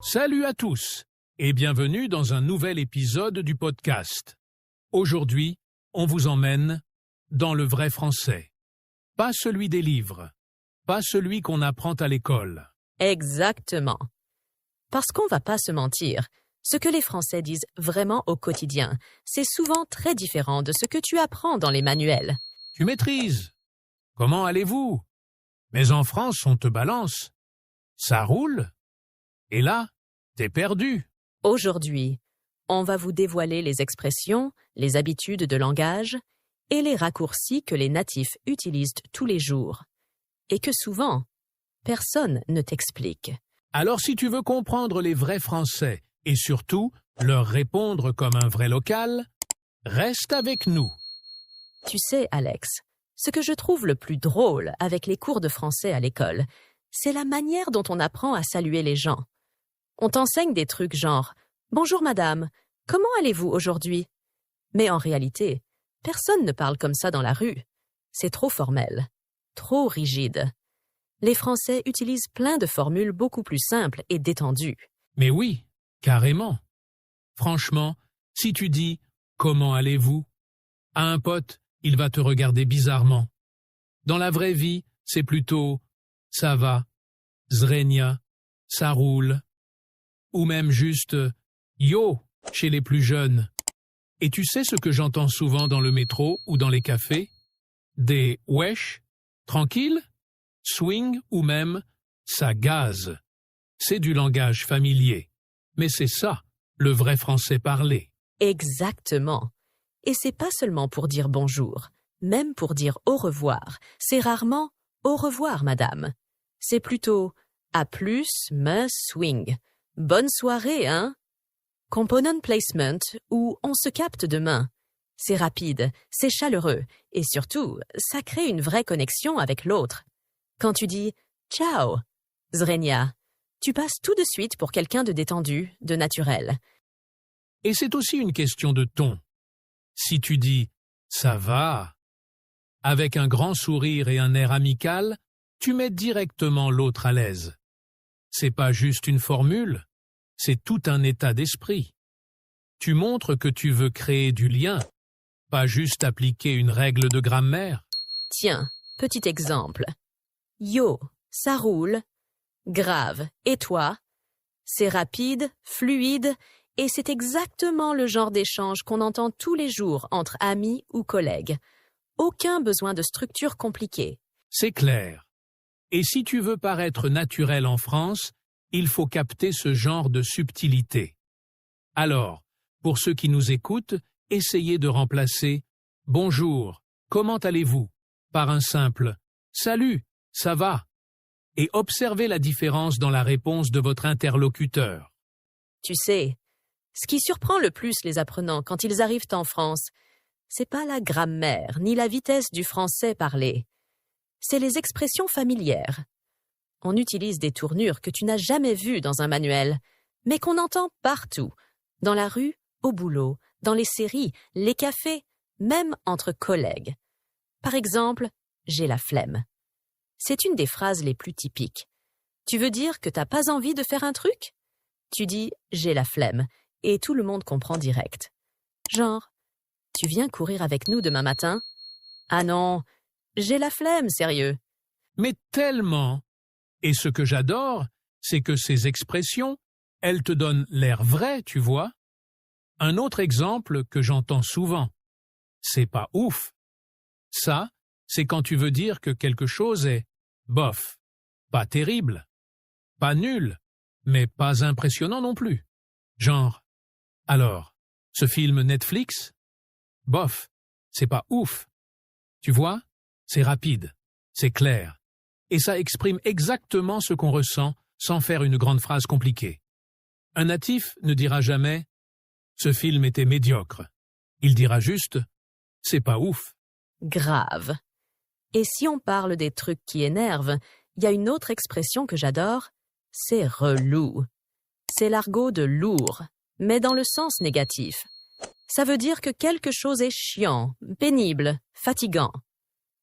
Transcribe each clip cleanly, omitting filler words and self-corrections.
Salut à tous et bienvenue dans un nouvel épisode du podcast. Aujourd'hui, on vous emmène dans le vrai français. Pas celui des livres, pas celui qu'on apprend à l'école. Exactement. Parce qu'on va pas se mentir, ce que les Français disent vraiment au quotidien, c'est souvent très différent de ce que tu apprends dans les manuels. Tu maîtrises. Comment allez-vous? Mais en France, on te balance. Ça roule? Et là, t'es perdu. Aujourd'hui, on va vous dévoiler les expressions, les habitudes de langage et les raccourcis que les natifs utilisent tous les jours et que souvent, personne ne t'explique. Alors si tu veux comprendre les vrais Français et surtout leur répondre comme un vrai local, reste avec nous. Tu sais, Alex, ce que je trouve le plus drôle avec les cours de français à l'école, c'est la manière dont on apprend à saluer les gens. On t'enseigne des trucs genre « Bonjour madame, comment allez-vous aujourd'hui ?» Mais en réalité, personne ne parle comme ça dans la rue. C'est trop formel, trop rigide. Les Français utilisent plein de formules beaucoup plus simples et détendues. Mais oui, carrément. Franchement, si tu dis « Comment allez-vous ?» à un pote, il va te regarder bizarrement. Dans la vraie vie, c'est plutôt « Ça va »,« Zrenia »,« Ça roule », ou même juste « Yo » chez les plus jeunes. Et tu sais ce que j'entends souvent dans le métro ou dans les cafés? Des « wesh »,« tranquille », « swing » ou même « ça gaze ». C'est du langage familier. Mais c'est ça, le vrai français parlé. Exactement. Et c'est pas seulement pour dire bonjour, même pour dire au revoir. C'est rarement au revoir, madame. C'est plutôt à plus, me swing. Bonne soirée, hein? Component placement ou on se capte demain. C'est rapide, c'est chaleureux et surtout, ça crée une vraie connexion avec l'autre. Quand tu dis ciao, Zrenia, tu passes tout de suite pour quelqu'un de détendu, de naturel. Et c'est aussi une question de ton. Si tu dis « ça va », avec un grand sourire et un air amical, tu mets directement l'autre à l'aise. C'est pas juste une formule, c'est tout un état d'esprit. Tu montres que tu veux créer du lien, pas juste appliquer une règle de grammaire. Tiens, petit exemple. Yo, ça roule. Grave, et toi? C'est rapide, fluide, et c'est exactement le genre d'échange qu'on entend tous les jours entre amis ou collègues. Aucun besoin de structure compliquée. C'est clair. Et si tu veux paraître naturel en France, il faut capter ce genre de subtilité. Alors, pour ceux qui nous écoutent, essayez de remplacer « Bonjour, comment allez-vous » par un simple « Salut, ça va ?» et observez la différence dans la réponse de votre interlocuteur. Tu sais, ce qui surprend le plus les apprenants quand ils arrivent en France, c'est pas la grammaire ni la vitesse du français parlé. C'est les expressions familières. On utilise des tournures que tu n'as jamais vues dans un manuel, mais qu'on entend partout, dans la rue, au boulot, dans les séries, les cafés, même entre collègues. Par exemple, « j'ai la flemme ». C'est une des phrases les plus typiques. Tu veux dire que t'as pas envie de faire un truc? Tu dis « j'ai la flemme » et tout le monde comprend direct. Genre, tu viens courir avec nous demain matin? Ah non, j'ai la flemme, sérieux. Mais tellement! Et ce que j'adore, c'est que ces expressions, elles te donnent l'air vrai, tu vois. Un autre exemple que j'entends souvent, c'est pas ouf. Ça, c'est quand tu veux dire que quelque chose est bof, pas terrible, pas nul, mais pas impressionnant non plus. Genre, alors, ce film Netflix? Bof, c'est pas ouf. Tu vois, c'est rapide, c'est clair, et ça exprime exactement ce qu'on ressent sans faire une grande phrase compliquée. Un natif ne dira jamais « ce film était médiocre ». Il dira juste « c'est pas ouf ». Grave. Et si on parle des trucs qui énervent, il y a une autre expression que j'adore, c'est relou. C'est l'argot de lourd, mais dans le sens négatif. Ça veut dire que quelque chose est chiant, pénible, fatigant.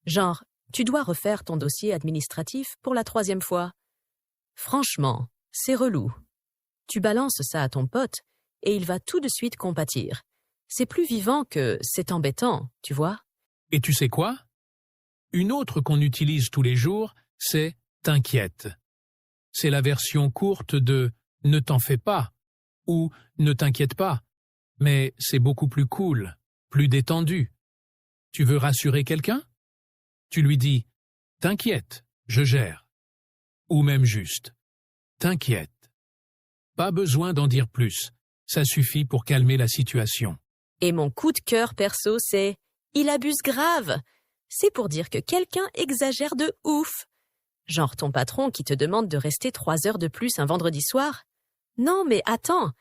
Genre, tu dois refaire ton dossier administratif pour la 3e fois. Franchement, c'est relou. Tu balances ça à ton pote et il va tout de suite compatir. C'est plus vivant que « c'est embêtant », tu vois? Et tu sais quoi? Une autre qu'on utilise tous les jours, c'est « t'inquiète ». C'est la version courte de « ne t'en fais pas » ou « ne t'inquiète pas », mais c'est beaucoup plus cool, plus détendu. Tu veux rassurer quelqu'un? Tu lui dis « t'inquiète, je gère ». Ou même juste « t'inquiète ». Pas besoin d'en dire plus, ça suffit pour calmer la situation. Et mon coup de cœur perso, c'est « il abuse grave ». C'est pour dire que quelqu'un exagère de ouf. Genre ton patron qui te demande de rester 3 heures de plus un vendredi soir. Non mais attends,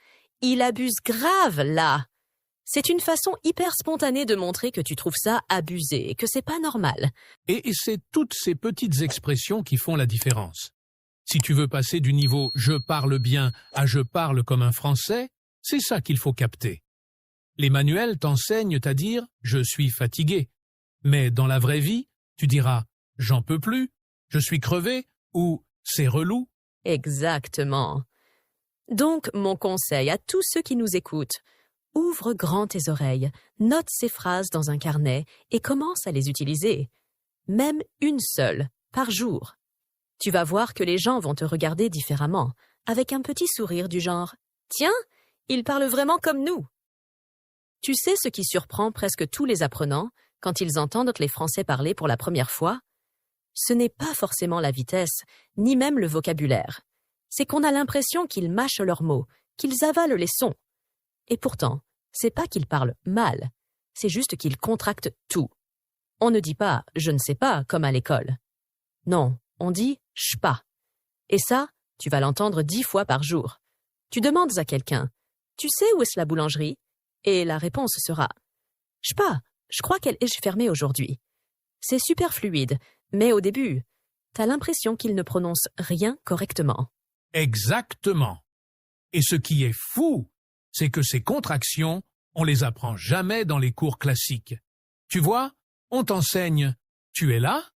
il abuse grave là. C'est une façon hyper spontanée de montrer que tu trouves ça abusé et que c'est pas normal. Et c'est toutes ces petites expressions qui font la différence. Si tu veux passer du niveau « je parle bien » à « je parle comme un Français », c'est ça qu'il faut capter. Les manuels t'enseignent à dire « je suis fatigué », mais dans la vraie vie, tu diras « j'en peux plus », « je suis crevé » ou « c'est relou ». Exactement. Donc, mon conseil à tous ceux qui nous écoutent, ouvre grand tes oreilles, note ces phrases dans un carnet et commence à les utiliser. Même une seule, par jour. Tu vas voir que les gens vont te regarder différemment, avec un petit sourire du genre « Tiens, il parle vraiment comme nous !» Tu sais ce qui surprend presque tous les apprenants quand ils entendent les Français parler pour la première fois? Ce n'est pas forcément la vitesse, ni même le vocabulaire. C'est qu'on a l'impression qu'ils mâchent leurs mots, qu'ils avalent les sons. Et pourtant, c'est pas qu'ils parlent mal, c'est juste qu'ils contractent tout. On ne dit pas « je ne sais pas » comme à l'école. Non, on dit « j'pas ». Et ça, tu vas l'entendre 10 fois par jour. Tu demandes à quelqu'un « tu sais où est-ce la boulangerie ?» Et la réponse sera « j'pas, je crois qu'elle est fermée aujourd'hui ». C'est super fluide, mais au début, t'as l'impression qu'il ne prononce rien correctement. Exactement. Et ce qui est fou, c'est que ces contractions, on les apprend jamais dans les cours classiques. Tu vois, on t'enseigne « tu es là ?»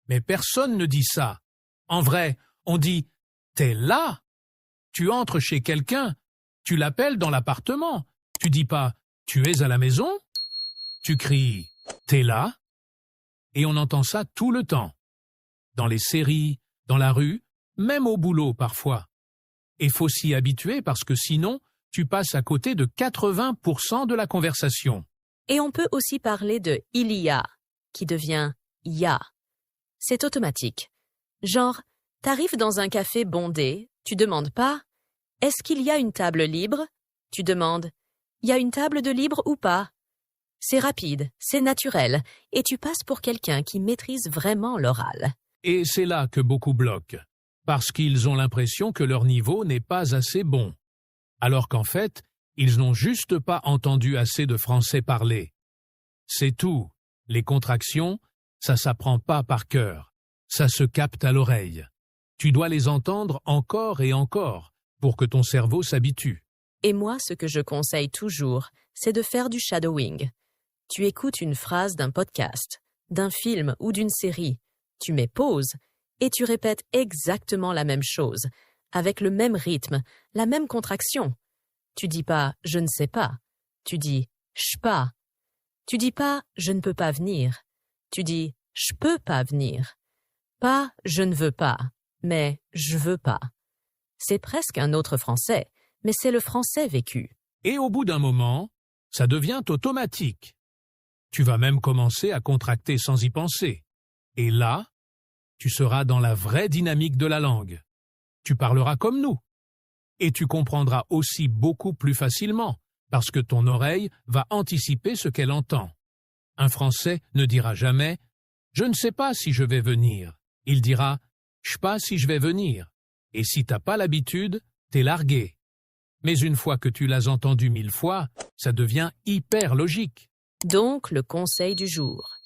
mais personne ne dit ça. En vrai, on dit « t'es là ?» Tu entres chez quelqu'un, tu l'appelles dans l'appartement. Tu dis pas « tu es à la maison ?» Tu cries « t'es là ?» Et on entend ça tout le temps. Dans les séries, dans la rue, même au boulot parfois. Et faut s'y habituer parce que sinon, tu passes à côté de 80% de la conversation. Et on peut aussi parler de « il y a » qui devient « ya ». C'est automatique. Genre, t'arrives dans un café bondé, tu demandes pas « est-ce qu'il y a une table libre ?» Tu demandes « y a une table de libre ou pas ?» C'est rapide, c'est naturel, et tu passes pour quelqu'un qui maîtrise vraiment l'oral. Et c'est là que beaucoup bloquent, parce qu'ils ont l'impression que leur niveau n'est pas assez bon, alors qu'en fait, ils n'ont juste pas entendu assez de français parler. C'est tout. Les contractions, ça s'apprend pas par cœur, ça se capte à l'oreille. Tu dois les entendre encore et encore pour que ton cerveau s'habitue. Et moi, ce que je conseille toujours, c'est de faire du shadowing. Tu écoutes une phrase d'un podcast, d'un film ou d'une série, tu mets pause et tu répètes exactement la même chose, avec le même rythme, la même contraction. Tu dis pas « je ne sais pas », tu dis « j'pas ». Tu dis pas « je ne peux pas venir », tu dis « je peux pas venir ». Pas « je ne veux pas », mais « je veux pas ». C'est presque un autre français, mais c'est le français vécu. Et au bout d'un moment, ça devient automatique. Tu vas même commencer à contracter sans y penser. Et là, tu seras dans la vraie dynamique de la langue. Tu parleras comme nous. Et tu comprendras aussi beaucoup plus facilement, parce que ton oreille va anticiper ce qu'elle entend. Un Français ne dira jamais « je ne sais pas si je vais venir ». Il dira « je sais pas si je vais venir ». Et si t'as pas l'habitude, t'es largué. Mais une fois que tu l'as entendu 1000 fois, ça devient hyper logique. Donc, le conseil du jour.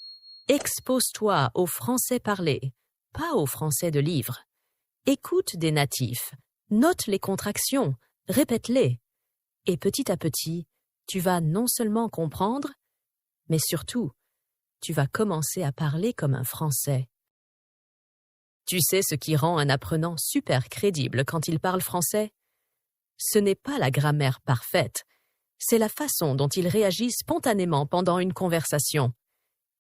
Expose-toi au français parlé, pas au français de livre. Écoute des natifs, note les contractions, répète-les. Et petit à petit, tu vas non seulement comprendre, mais surtout, tu vas commencer à parler comme un français. Tu sais ce qui rend un apprenant super crédible quand il parle français? Ce n'est pas la grammaire parfaite, c'est la façon dont il réagit spontanément pendant une conversation.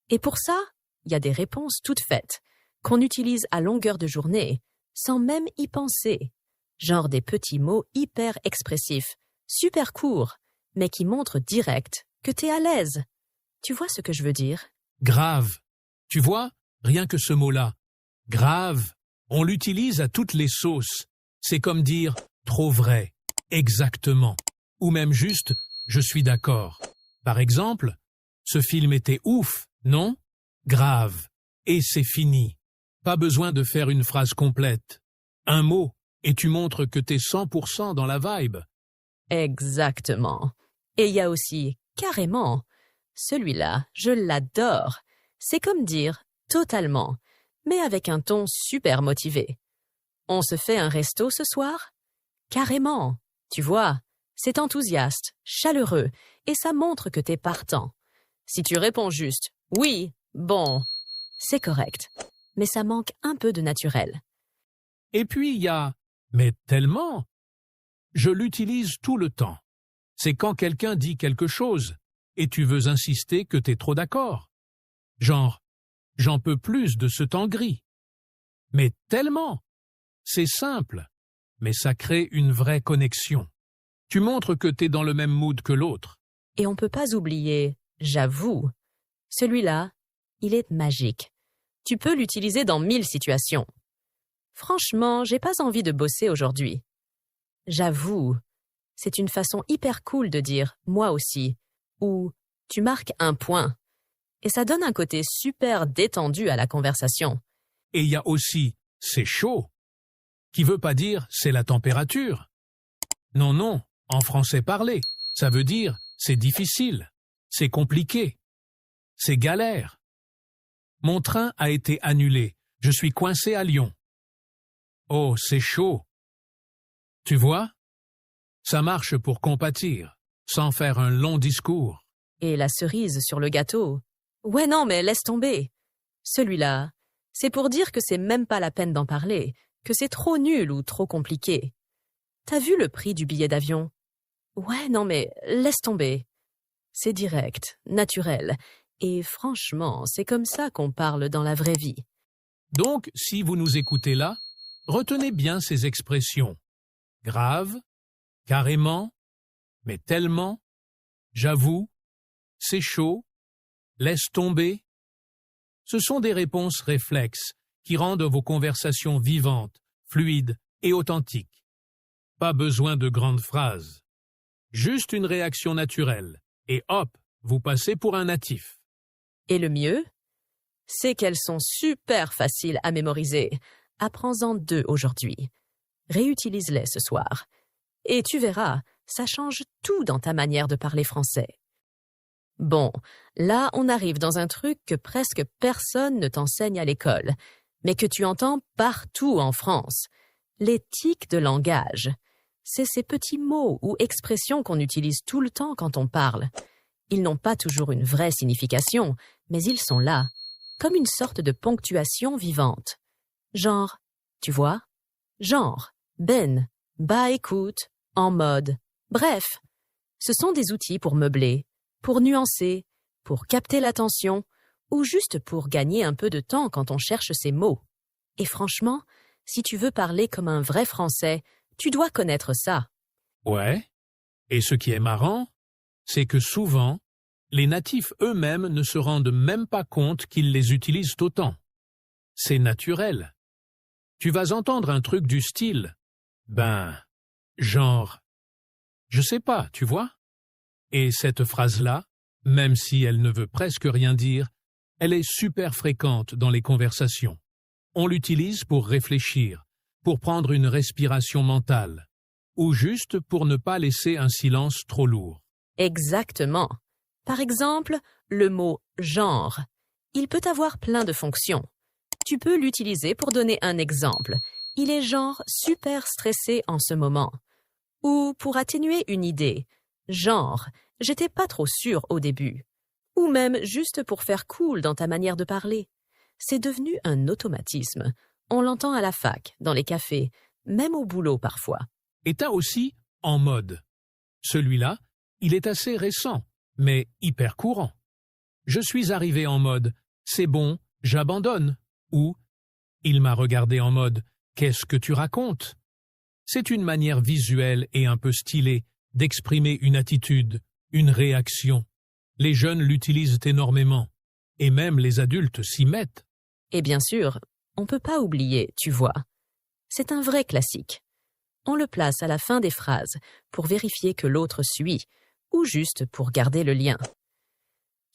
Et pour ça, il y a des réponses toutes faites, qu'on utilise à longueur de journée, sans même y penser. Genre des petits mots hyper expressifs, super courts, mais qui montrent direct que t'es à l'aise. Tu vois ce que je veux dire? Grave. Tu vois, rien que ce mot-là. Grave. On l'utilise à toutes les sauces. C'est comme dire trop vrai, exactement. Ou même juste je suis d'accord. Par exemple, ce film était ouf, non? Grave. Et c'est fini. Pas besoin de faire une phrase complète. Un mot, et tu montres que t'es 100% dans la vibe. Exactement. Et il y a aussi carrément. Celui-là, je l'adore. C'est comme dire totalement, mais avec un ton super motivé. On se fait un resto ce soir? Carrément. Tu vois, c'est enthousiaste, chaleureux, et ça montre que t'es partant. Si tu réponds juste « oui, bon », c'est correct, mais ça manque un peu de naturel. Et puis il y a « mais tellement ». Je l'utilise tout le temps. C'est quand quelqu'un dit quelque chose et tu veux insister que t'es trop d'accord. Genre, j'en peux plus de ce temps gris. Mais tellement. C'est simple, mais ça crée une vraie connexion. Tu montres que t'es dans le même mood que l'autre. Et on peut pas oublier « j'avoue ». Celui-là, il est magique. Tu peux l'utiliser dans 1000 situations. Franchement, j'ai pas envie de bosser aujourd'hui. J'avoue, c'est une façon hyper cool de dire « moi aussi » ou « tu marques un point ». Et ça donne un côté super détendu à la conversation. Et il y a aussi « c'est chaud », qui veut pas dire « c'est la température ». Non, non, en français parlé, ça veut dire « c'est difficile », « c'est compliqué », « c'est galère ». Mon train a été annulé, je suis coincé à Lyon. Oh, c'est chaud. Tu vois? Ça marche pour compatir, sans faire un long discours. Et la cerise sur le gâteau. Ouais, non, mais laisse tomber. Celui-là, c'est pour dire que c'est même pas la peine d'en parler, que c'est trop nul ou trop compliqué. T'as vu le prix du billet d'avion? Ouais, non, mais laisse tomber. C'est direct, naturel, et franchement, c'est comme ça qu'on parle dans la vraie vie. Donc, si vous nous écoutez là, retenez bien ces expressions. Grave, carrément, mais tellement, j'avoue, c'est chaud, laisse tomber. Ce sont des réponses réflexes qui rendent vos conversations vivantes, fluides et authentiques. Pas besoin de grandes phrases. Juste une réaction naturelle, et hop, vous passez pour un natif. Et le mieux, c'est qu'elles sont super faciles à mémoriser. Apprends-en 2 aujourd'hui. Réutilise-les ce soir. Et tu verras, ça change tout dans ta manière de parler français. Bon, là, on arrive dans un truc que presque personne ne t'enseigne à l'école, mais que tu entends partout en France. Les tics de langage. C'est ces petits mots ou expressions qu'on utilise tout le temps quand on parle. Ils n'ont pas toujours une vraie signification, mais ils sont là, comme une sorte de ponctuation vivante. Genre, tu vois? Genre, ben, bah écoute, en mode. Bref, ce sont des outils pour meubler, pour nuancer, pour capter l'attention, ou juste pour gagner un peu de temps quand on cherche ces mots. Et franchement, si tu veux parler comme un vrai Français, tu dois connaître ça. Ouais. Et ce qui est marrant, c'est que souvent, les natifs eux-mêmes ne se rendent même pas compte qu'ils les utilisent autant. C'est naturel. Tu vas entendre un truc du style, genre, je sais pas, tu vois? Et cette phrase-là, même si elle ne veut presque rien dire, elle est super fréquente dans les conversations. On l'utilise pour réfléchir, pour prendre une respiration mentale, ou juste pour ne pas laisser un silence trop lourd. Exactement. Par exemple, le mot « genre ». Il peut avoir plein de fonctions. Tu peux l'utiliser pour donner un exemple. Il est genre super stressé en ce moment. Ou pour atténuer une idée. Genre, j'étais pas trop sûre au début. Ou même juste pour faire cool dans ta manière de parler. C'est devenu un automatisme. On l'entend à la fac, dans les cafés, même au boulot parfois. Et t'as aussi en mode. Celui-là, il est assez récent, mais hyper courant. Je suis arrivé en mode « c'est bon, j'abandonne » ou « il m'a regardé en mode « qu'est-ce que tu racontes ?» C'est une manière visuelle et un peu stylée d'exprimer une attitude, une réaction. Les jeunes l'utilisent énormément, et même les adultes s'y mettent. Et bien sûr, on ne peut pas oublier, tu vois. C'est un vrai classique. On le place à la fin des phrases pour vérifier que l'autre suit, ou juste pour garder le lien.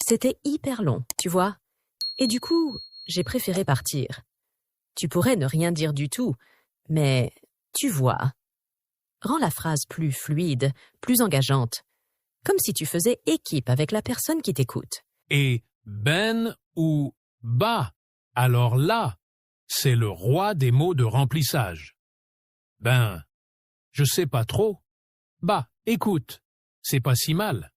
C'était hyper long, tu vois, et du coup, j'ai préféré partir. Tu pourrais ne rien dire du tout, mais tu vois. Rends la phrase plus fluide, plus engageante, comme si tu faisais équipe avec la personne qui t'écoute. Et ben ou bah, alors là, c'est le roi des mots de remplissage. Ben, je sais pas trop. Bah, écoute, c'est pas si mal.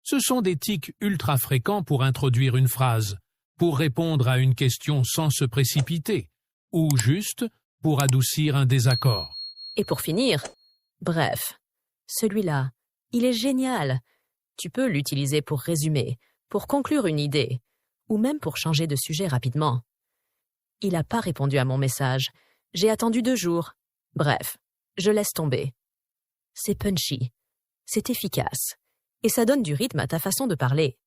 Ce sont des tics ultra fréquents pour introduire une phrase, pour répondre à une question sans se précipiter, ou juste pour adoucir un désaccord. Et pour finir, bref, celui-là, il est génial. Tu peux l'utiliser pour résumer, pour conclure une idée, ou même pour changer de sujet rapidement. Il n'a pas répondu à mon message. J'ai attendu 2 jours. Bref, je laisse tomber. C'est punchy, c'est efficace, et ça donne du rythme à ta façon de parler.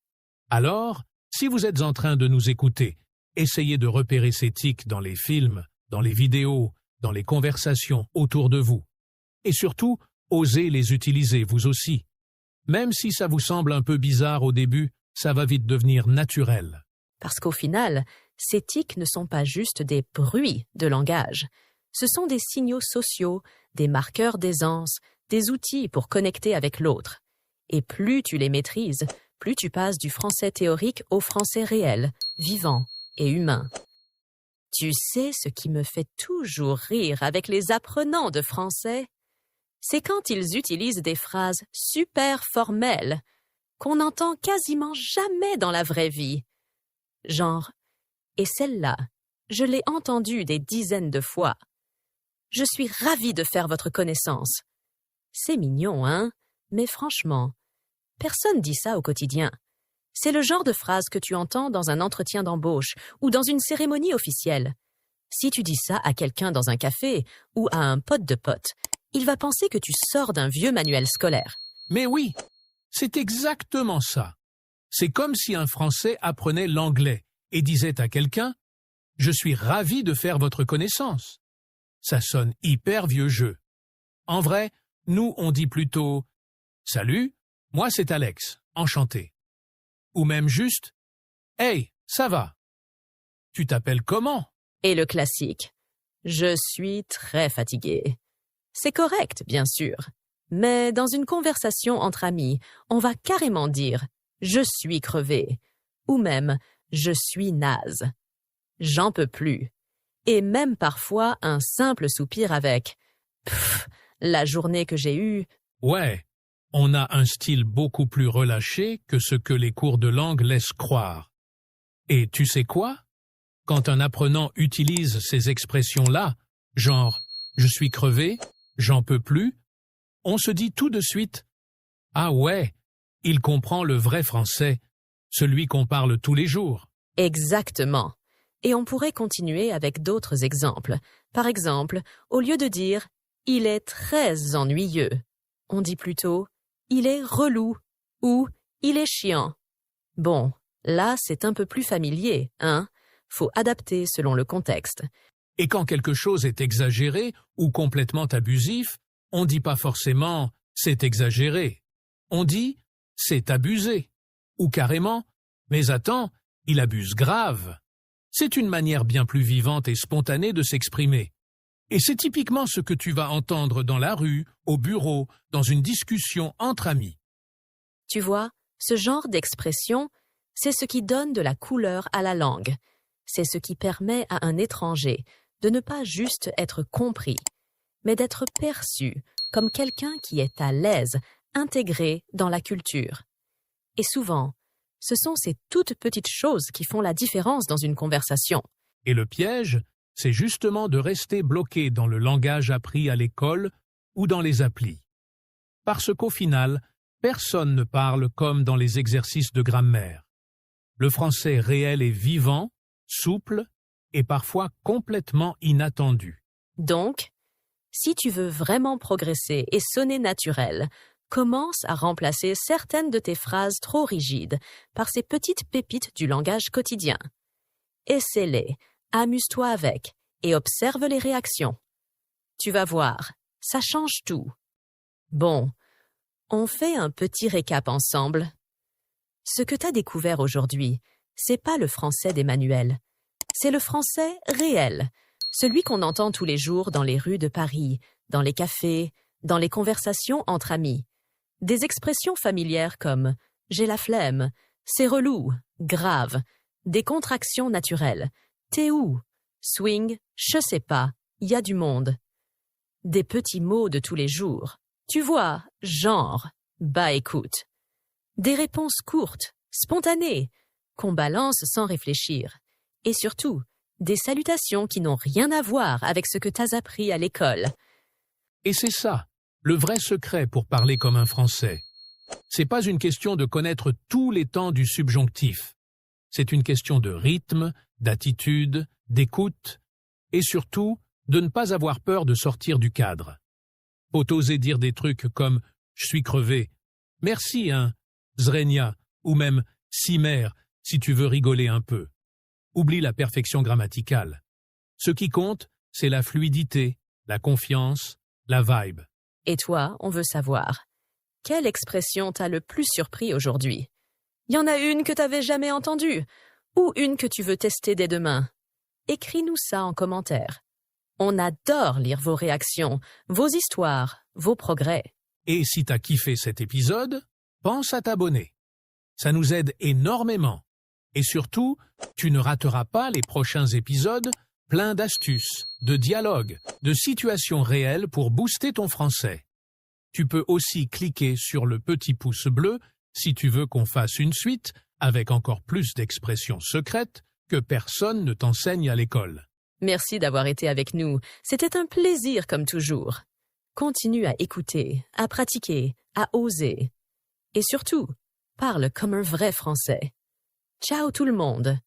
Alors, si vous êtes en train de nous écouter, essayez de repérer ces tics dans les films, dans les vidéos, dans les conversations autour de vous. Et surtout, osez les utiliser vous aussi. Même si ça vous semble un peu bizarre au début, ça va vite devenir naturel. Parce qu'au final, ces tics ne sont pas juste des bruits de langage. Ce sont des signaux sociaux, des marqueurs d'aisance, des outils pour connecter avec l'autre. Et plus tu les maîtrises, plus tu passes du français théorique au français réel, vivant et humain. Tu sais ce qui me fait toujours rire avec les apprenants de français? C'est quand ils utilisent des phrases super formelles qu'on n'entend quasiment jamais dans la vraie vie. Genre, et celle-là, je l'ai entendue des dizaines de fois. Je suis ravie de faire votre connaissance. C'est mignon, hein? Mais franchement, personne dit ça au quotidien. C'est le genre de phrase que tu entends dans un entretien d'embauche ou dans une cérémonie officielle. Si tu dis ça à quelqu'un dans un café ou à un pote de pote, il va penser que tu sors d'un vieux manuel scolaire. Mais oui, c'est exactement ça. C'est comme si un Français apprenait l'anglais et disait à quelqu'un « Je suis ravi de faire votre connaissance ». Ça sonne hyper vieux jeu. En vrai, nous on dit plutôt « Salut, moi c'est Alex, enchanté ». Ou même juste « Hey, ça va? Tu t'appelles comment ?» Et le classique « Je suis très fatigué ». C'est correct, bien sûr. Mais dans une conversation entre amis, on va carrément dire « Je suis crevé » ou même « Je suis naze ». J'en peux plus. Et même parfois un simple soupir avec « Pfff, la journée que j'ai eue ». Ouais, on a un style beaucoup plus relâché que ce que les cours de langue laissent croire. Et tu sais quoi? Quand un apprenant utilise ces expressions-là, genre « je suis crevé »,« j'en peux plus », on se dit tout de suite « Ah ouais, il comprend le vrai français, celui qu'on parle tous les jours. » Exactement. Et on pourrait continuer avec d'autres exemples. Par exemple, au lieu de dire « il est très ennuyeux », on dit plutôt « il est relou » ou « il est chiant ». Bon, là c'est un peu plus familier, hein? Faut adapter selon le contexte. Et quand quelque chose est exagéré ou complètement abusif, on dit pas forcément « c'est exagéré ». On dit « c'est abusé » ou carrément « mais attends, il abuse grave ». C'est une manière bien plus vivante et spontanée de s'exprimer. Et c'est typiquement ce que tu vas entendre dans la rue, au bureau, dans une discussion entre amis. Tu vois, ce genre d'expression, c'est ce qui donne de la couleur à la langue. C'est ce qui permet à un étranger de ne pas juste être compris, mais d'être perçu comme quelqu'un qui est à l'aise, intégré dans la culture. Et souvent, ce sont ces toutes petites choses qui font la différence dans une conversation. Et le piège, c'est justement de rester bloqué dans le langage appris à l'école ou dans les applis. parce qu'au final, personne ne parle comme dans les exercices de grammaire. Le français réel est vivant, souple et parfois complètement inattendu. Donc, si tu veux vraiment progresser et sonner naturel, commence à remplacer certaines de tes phrases trop rigides par ces petites pépites du langage quotidien. Essaie-les, amuse-toi avec et observe les réactions. Tu vas voir, ça change tout. Bon, on fait un petit récap ensemble. Ce que t'as découvert aujourd'hui, c'est pas le français des manuels. C'est le français réel, celui qu'on entend tous les jours dans les rues de Paris, dans les cafés, dans les conversations entre amis. Des expressions familières comme « j'ai la flemme »,« c'est relou »,« grave », des contractions naturelles, « t'es où »,« swing »,« je sais pas »,« y a du monde ». Des petits mots de tous les jours. Tu vois, genre, bah écoute. Des réponses courtes, spontanées, qu'on balance sans réfléchir. Et surtout, des salutations qui n'ont rien à voir avec ce que t'as appris à l'école. Et c'est ça, le vrai secret pour parler comme un Français. C'est pas une question de connaître tous les temps du subjonctif. C'est une question de rythme, d'attitude, d'écoute, et surtout, de ne pas avoir peur de sortir du cadre. Faut oser dire des trucs comme « je suis crevé »,« merci, hein »,« zrenia » ou même « si mère » si tu veux rigoler un peu. Oublie la perfection grammaticale. Ce qui compte, c'est la fluidité, la confiance, la vibe. Et toi, on veut savoir, quelle expression t'a le plus surpris aujourd'hui? Y en a une que t'avais jamais entendue, ou une que tu veux tester dès demain? Écris-nous ça en commentaire. On adore lire vos réactions, vos histoires, vos progrès. Et si t'as kiffé cet épisode, pense à t'abonner. Ça nous aide énormément. Et surtout, tu ne rateras pas les prochains épisodes pleins d'astuces, de dialogues, de situations réelles pour booster ton français. Tu peux aussi cliquer sur le petit pouce bleu si tu veux qu'on fasse une suite avec encore plus d'expressions secrètes que personne ne t'enseigne à l'école. Merci d'avoir été avec nous. C'était un plaisir comme toujours. Continue à écouter, à pratiquer, à oser. Et surtout, parle comme un vrai Français. Ciao tout le monde!